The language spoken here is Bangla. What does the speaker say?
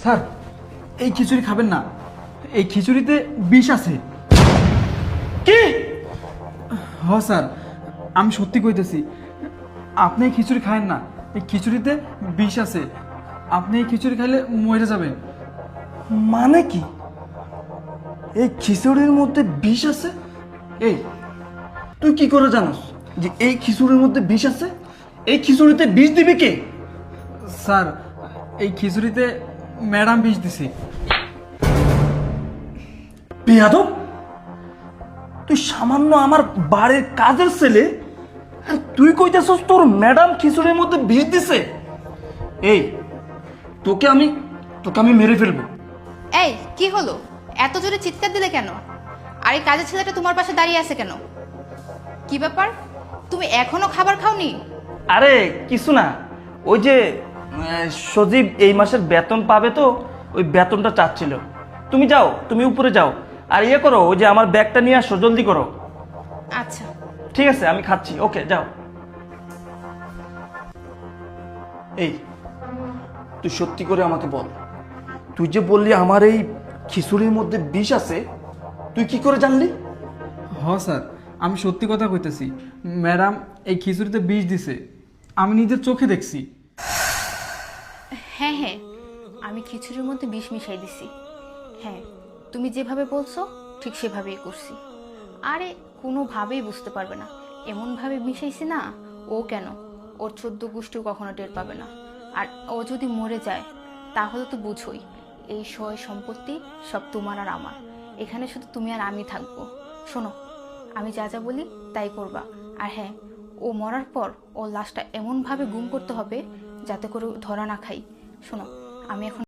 স্যার, এই খিচুড়ি খাবেন না, এই খিচুড়িতে বিষ আছে। কি? হ স্যার, আমি সত্যি কইতেছি। আপনি এই খিচুড়ি খায়েন না, এই খিচুড়িতে বিষ আছে। আপনি এই খিচুড়ি খাইলে মরে যাবেন। মানে কি? এই খিচুড়ির মধ্যে বিষ আছে? এই, তুই কি করে জানোস যে এই খিচুড়ির মধ্যে বিষ আছে? এই খিচুড়িতে বিষ দিবে কে? স্যার, এই খিচুড়িতে ম্যাডাম বিষ দিছে। বেয়াদব! তুই সামান্য আমার বাড়ির কাজের ছেলে, আর তুই কইতেছস তোর ম্যাডাম খিচুড়ির মধ্যে বিষ দিছে? এই, তোকে আমি মেরে ফেলবো। এই কি হলো? এত জোরে চিৎকার দিলে কেন? আর এই কাজের ছেলেটা তোমার পাশে দাঁড়িয়ে আছে কেন? কি ব্যাপার? তুমি এখনো খাবার খাওনি? আরে কিছু না, ওই যে সজীব এই মাসের বেতন পাবে, তো ওই বেতনটা চাচ্ছিল। তুমি যাও, তুমি উপরে যাও, আর ইয়ে করো, ওই যে আমার ব্যাগটা নিয়ে আসো, জলদি করো। আচ্ছা। ঠিক আছে, আমি খাচ্ছি। ওকে, যাও। এই, তুই সত্যি করে আমাকে বল, তুই যে বললি আমার এই খিচুড়ির মধ্যে বিষ আছে, তুই কি করে জানলি? হ স্যার, আমি সত্যি কথা কইতেছি। ম্যাডাম এই খিচুড়িতে বিষ দিছে, আমি নিজের চোখে দেখছি। হ্যাঁ হ্যাঁ, আমি খিচুড়ির মধ্যে বিষ মিশাই দিছি। হ্যাঁ, তুমি যেভাবে বলছো ঠিক সেভাবেই করছি। আরে কোনোভাবেই বুঝতে পারবে না, এমনভাবে মিশাইছি না, ও কেন, ওর 14 গোষ্ঠীও কখনো টের পাবে না। আর ও যদি মরে যায় তাহলে তো বুঝোই, এই সয় সম্পত্তি সব তোমার আর আমার। এখানে শুধু তুমি আর আমি থাকবো। শোনো, আমি যা যা বলি তাই করবা। আর হ্যাঁ, ও মরার পর ওর লাশটা এমনভাবে গুম করতে হবে যাতে করে ও ধরা না খাই। শোনো, আমি এখন